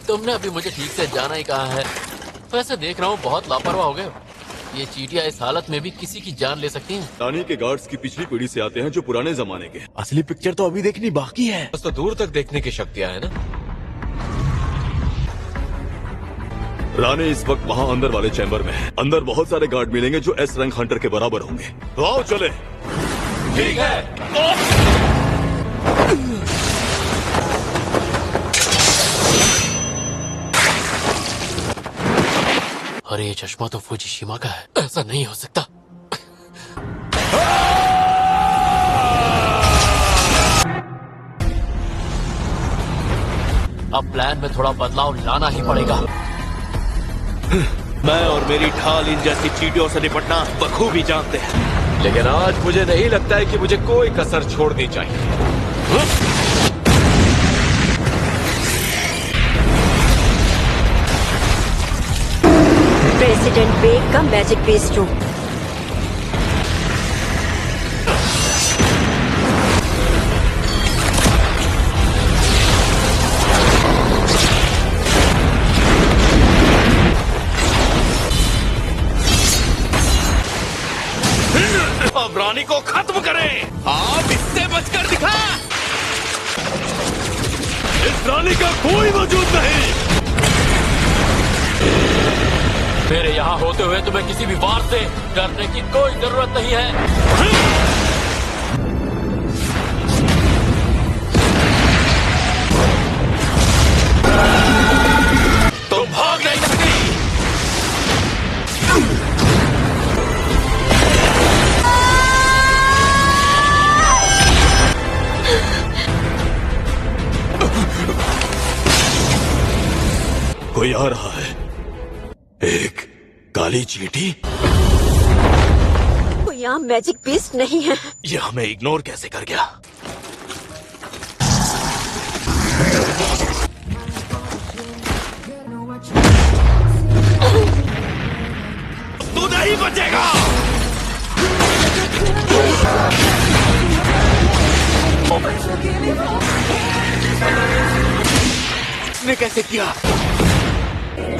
तुमने अभी मुझे ठीक से जाना ही कहा है। वैसे देख रहा हूँ बहुत लापरवाह हो गए हो। ये चींटियां इस हालत में भी किसी की जान ले सकती हैं। रानी के गार्ड्स की पिछली पीढ़ी से आते हैं जो पुराने जमाने के। असली पिक्चर तो अभी देखनी बाकी है। बस तो दूर तक देखने की शक्तियाँ है ना। रानी इस वक्त वहाँ अंदर वाले चैम्बर में है। अंदर बहुत सारे गार्ड मिलेंगे जो एस रैंक हंटर के बराबर होंगे। तो आओ चले। ठीक है। अरे ये चश्मा तो फुजीशिमा का है, ऐसा नहीं हो सकता। अब प्लान में थोड़ा बदलाव लाना ही पड़ेगा। मैं और मेरी ढाल इन जैसी चींटियों से निपटना बखूबी जानते हैं। लेकिन आज मुझे नहीं लगता है कि मुझे कोई कसर छोड़नी चाहिए। प्रेसिडेंट बेग का मैजिक बेस्ट रूम। अब रानी को खत्म करें। आप इससे बचकर दिखा। इस रानी का कोई वजूद नहीं। मेरे यहाँ होते हुए तुम्हें किसी भी वार से डरने की कोई जरूरत नहीं है। तुम भाग नहीं सकती। कोई आ रहा है। एक काली चींटी। कोई यहाँ मैजिक बेस्ट नहीं है। ये हमें इग्नोर कैसे कर गया? तू नहीं बचेगा। इसने कैसे किया?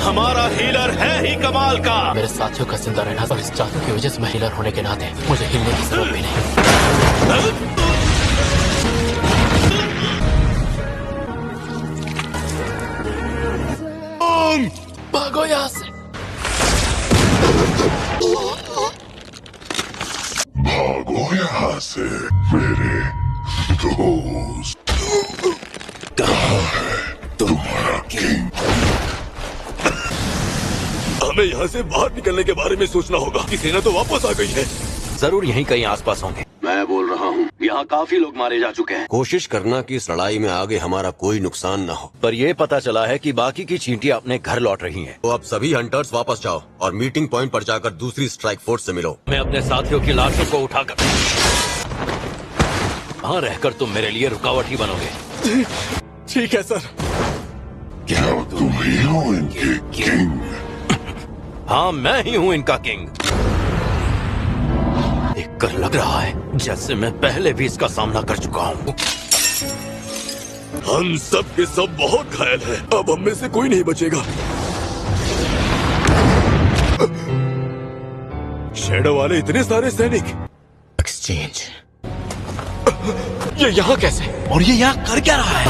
हमारा हीलर है ही कमाल का। मेरे साथियों का जिंदा रहना और इस जादू की वजह से मैं हीलर होने के नाते मुझे हिलने की जरूरत भी नहीं। भागो यहाँ से। भागो यहाँ से मेरे दोस्त। कहाँ है तुम्हारा किंग? हमें यहाँ से बाहर निकलने के बारे में सोचना होगा। कि सेना तो वापस आ गई है। जरूर यहीं कहीं आसपास होंगे। मैं बोल रहा हूँ, यहाँ काफी लोग मारे जा चुके हैं। कोशिश करना कि इस लड़ाई में आगे हमारा कोई नुकसान न हो। पर यह पता चला है कि बाकी की चींटियां अपने घर लौट रही हैं। तो अब सभी हंटर्स वापस जाओ और मीटिंग पॉइंट पर जाकर दूसरी स्ट्राइक फोर्स से मिलो। मैं अपने साथियों की लाशों को उठाकर वहाँ रहकर तुम मेरे लिए रुकावट ही बनोगे। ठीक है सर। क्या तुम ही हो इनके किंग? हाँ, मैं ही हूँ इनका किंग। देखकर लग रहा है जैसे मैं पहले भी इसका सामना कर चुका हूँ। हम सब के सब बहुत घायल हैं। अब हम में से कोई नहीं बचेगा। शैडो वाले इतने सारे सैनिक। एक्सचेंज। ये यहाँ कैसे? और ये यहाँ कर क्या रहा है?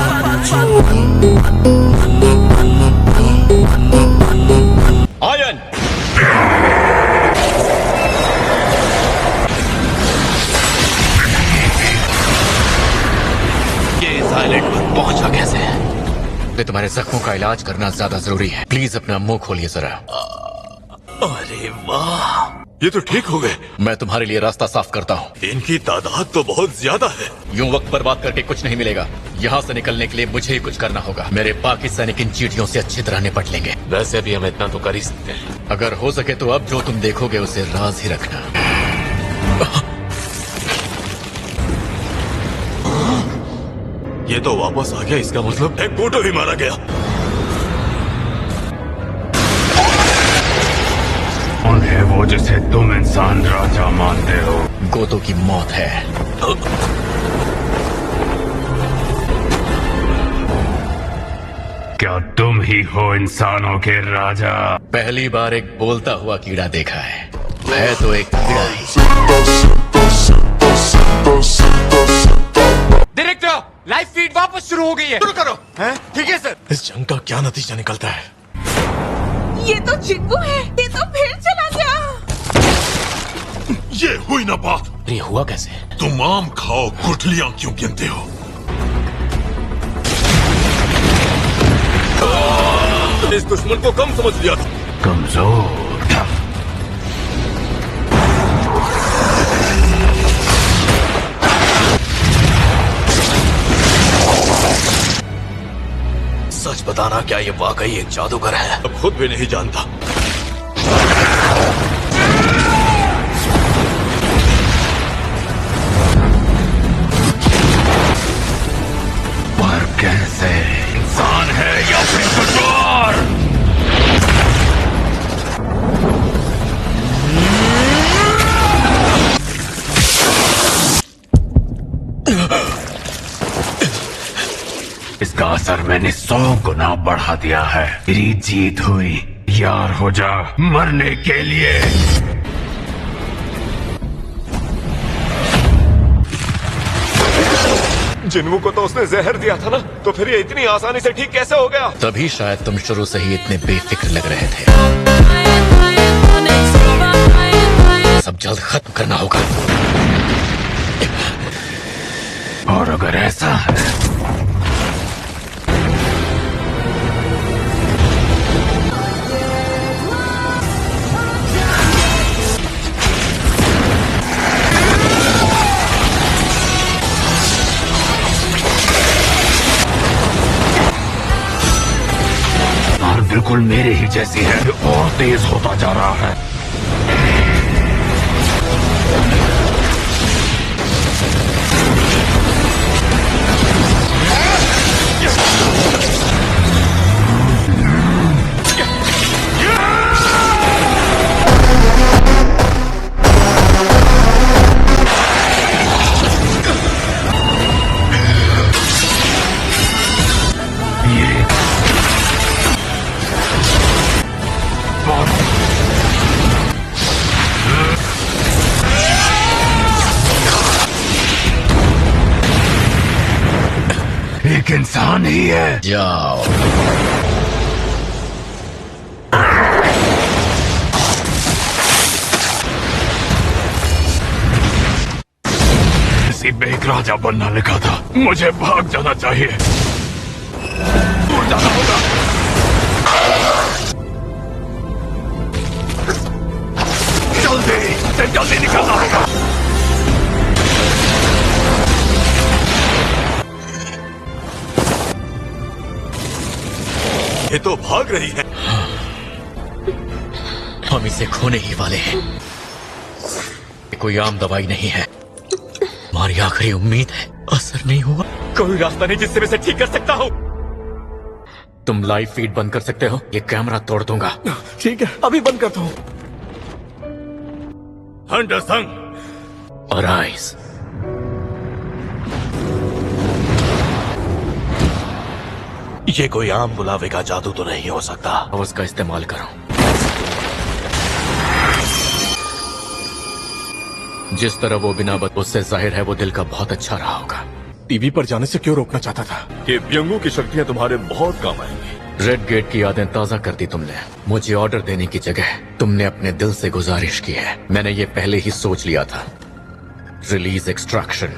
आयन! ये इस आइलैंड पर पहुंचा कैसे? ये तुम्हारे जख्मों का इलाज करना ज्यादा जरूरी है। प्लीज अपना मुंह खोलिए जरा। अरे वाह, ये तो ठीक हो गए। मैं तुम्हारे लिए रास्ता साफ करता हूँ। इनकी तादाद तो बहुत ज्यादा है। यूं वक्त बर्बाद करके कुछ नहीं मिलेगा। यहाँ से निकलने के लिए मुझे ही कुछ करना होगा। मेरे बाकी सैनिक इन चींटियों से अच्छी तरह निपट लेंगे। वैसे भी हम इतना तो कर ही सकते हैं। अगर हो सके तो अब जो तुम देखोगे उसे राज ही रखना। ये तो वापस आ गया। इसका मतलब एक गोटो भी मारा गया। कौन है वो जिसे तुम इंसान राजा मानते हो? गोतो की मौत है। क्या तुम ही हो इंसानों के राजा? पहली बार एक बोलता हुआ कीड़ा देखा है तो एक कीड़ा ही। डायरेक्टर, लाइव फीड वापस शुरू हो गई है। शुरू करो। हैं? ठीक है सर। इस जंग का क्या नतीजा निकलता है? ये तो चिंकू है, ये तो फिर चला गया। ये हुई ना बात। ये हुआ कैसे? तुम आम खाओ, गुठलियां क्यों गिनते हो? इस दुश्मन को कम समझ लिया था। कमजोर था। सच बताना, क्या ये वाकई एक जादूगर है? अब खुद भी नहीं जानता। पर कैसे? इंसान है या फिर कुछ और? इसका असर मैंने 100 गुना बढ़ा दिया है। मेरी जीत हुई। यार हो जा मरने के लिए। जिन्नू को तो उसने जहर दिया था ना, तो फिर ये इतनी आसानी से ठीक कैसे हो गया? तभी शायद तुम शुरू से ही इतने बेफिक्र लग रहे थे। सब जल्द खत्म करना होगा। और अगर ऐसा है और बिल्कुल मेरे ही जैसी है, और तेज होता जा रहा है। एक इंसान ही है। जाओ। नसीब में एक राजा बनना लिखा था। मुझे भाग जाना चाहिए। दूर जाना होगा। जल्दी निकलना होगा। ये तो भाग रही है। हम इसे खोने ही वाले हैं। ये कोई आम दवाई नहीं है। हमारी आखिरी उम्मीद है। असर नहीं हुआ। कोई रास्ता नहीं जिससे मैं इसे ठीक कर सकता हूँ। तुम लाइव फीड बंद कर सकते हो? ये कैमरा तोड़ दूंगा। ठीक है, अभी बंद करता हूँ। हंटर संग, और आइस। ये कोई आम बुलावे का जादू तो नहीं हो सकता। अब उसका इस्तेमाल करो। जिस तरह वो बिना बत, उससे जाहिर है वो दिल का बहुत अच्छा रहा होगा। टीवी पर जाने से क्यों रोकना चाहता था? ये प्यंगू की शक्तियां तुम्हारे बहुत काम आएंगी। रेड गेट की यादें ताजा कर दी तुमने। मुझे ऑर्डर देने की जगह तुमने अपने दिल से गुजारिश की है। मैंने ये पहले ही सोच लिया था। Release extraction.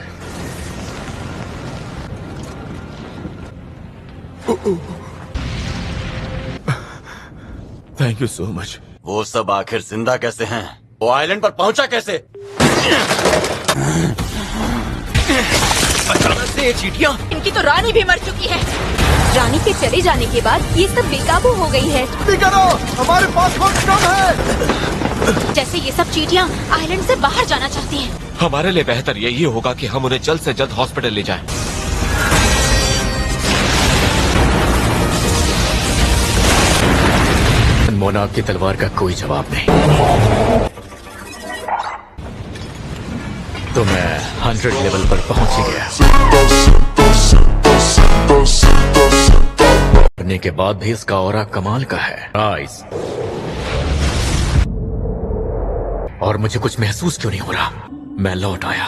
Thank you so much. वो सब आखिर जिंदा कैसे हैं? वो आइलैंड पर पहुंचा कैसे? ये चींटियां, इनकी तो रानी भी मर चुकी है। रानी के चले जाने के बाद ये सब बेकाबू हो गई है। हमारे पास वक्त कम है। जैसे ये सब चींटियां आइलैंड से बाहर जाना चाहती हैं। हमारे लिए बेहतर यही होगा कि हम उन्हें जल्द से जल्द हॉस्पिटल ले जाएं। मोनाक की तलवार का कोई जवाब नहीं। तो मैं 100 लेवल पर पहुंच ही गया। करने के बाद भी इसका ऑरा कमाल का है। आइस। और मुझे कुछ महसूस क्यों नहीं हो रहा? मैं लौट आया।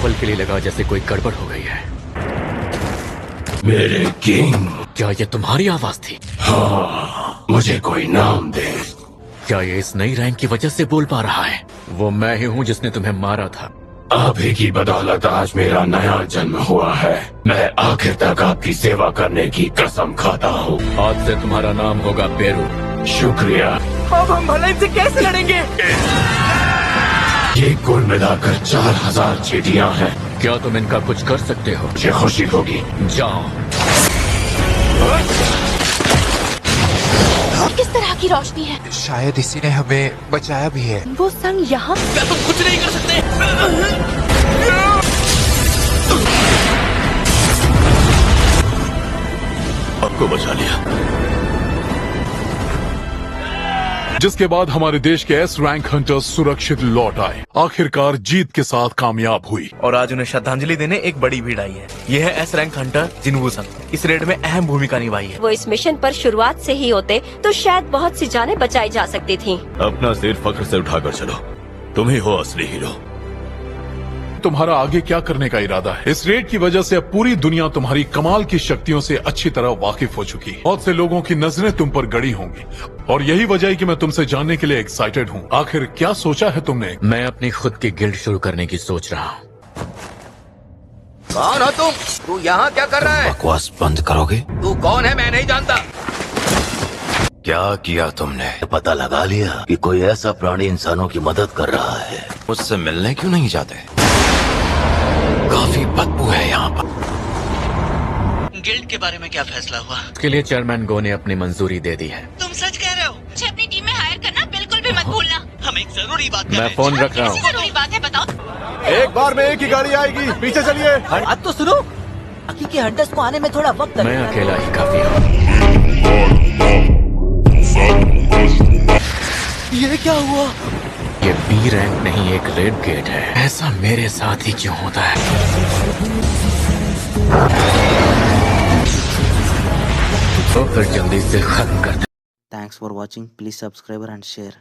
पल के लिए लगा जैसे कोई गड़बड़ हो गई है। मेरे किंग। क्या ये तुम्हारी आवाज थी? हाँ, मुझे कोई नाम दे। क्या ये इस नई रैंक की वजह से बोल पा रहा है? वो मैं ही हूँ जिसने तुम्हें मारा था। आप ही की बदौलत आज मेरा नया जन्म हुआ है। मैं आखिर तक आपकी सेवा करने की कसम खाता हूँ। आज से तुम्हारा नाम होगा बेरू। शुक्रिया। अब हम भला इनसे कैसे लड़ेंगे? ये कुल मिलाकर 4000 चीटियाँ हैं। क्या तुम इनका कुछ कर सकते हो? मुझे खुशी होगी। जाओ। किस तरह की रोशनी है? शायद इसी ने हमें बचाया भी है। वो संग यहाँ। क्या तुम कुछ नहीं कर सकते? आपको बचा लिया। जिसके बाद हमारे देश के एस रैंक हंटर्स सुरक्षित लौट आए। आखिरकार जीत के साथ कामयाब हुई। और आज उन्हें श्रद्धांजलि देने एक बड़ी भीड़ आई है। ये है एस रैंक हंटर जिनवू संग। इस रेड में अहम भूमिका निभाई है। वो इस मिशन पर शुरुआत से ही होते तो शायद बहुत सी जानें बचाई जा सकती थीं। अपना सिर फख्र से उठाकर चलो। तुम ही हो असली हीरो। तुम्हारा आगे क्या करने का इरादा है? इस रेड की वजह से अब पूरी दुनिया तुम्हारी कमाल की शक्तियों से अच्छी तरह वाकिफ हो चुकी है। बहुत से लोगों की नजरें तुम पर गड़ी होंगी और यही वजह है कि मैं तुमसे जानने के लिए एक्साइटेड हूँ। आखिर क्या सोचा है तुमने? मैं अपनी खुद की गिल्ड शुरू करने की सोच रहा हूँ। कौन हो तुम? तू यहाँ क्या कर रहा है? बकवास बंद करोगे? तू कौन है? मैं नहीं जानता। क्या किया तुमने? पता लगा लिया कि कोई ऐसा प्राणी इंसानों की मदद कर रहा है। मुझसे मिलने क्यों नहीं जाते? काफी बदबू है यहाँ पर। गिल्ड के बारे में क्या फैसला हुआ? इसके लिए चेयरमैन गो ने अपनी मंजूरी दे दी है। तुम सच कह रहे हो? मुझे अपनी टीम में हायर करना बिल्कुल भी मत भूलना। हम एक जरूरी बात कर मैं रहे हैं। फोन रख रहा हूँ। जरूरी बात है, बताओ। एक बार में एक ही गाड़ी आएगी, पीछे चलिए। अब तो सुनो, बाकी के हंटर्स को आने में थोड़ा वक्त मैं लगेगा। अकेला ही काफी हूँ। ये क्या हुआ? ये बी रैंक नहीं, एक रेड गेट है। ऐसा मेरे साथ ही क्यों होता है? तो फिर जल्दी से खत्म कर दे। Thanks for watching. Please subscribe and share.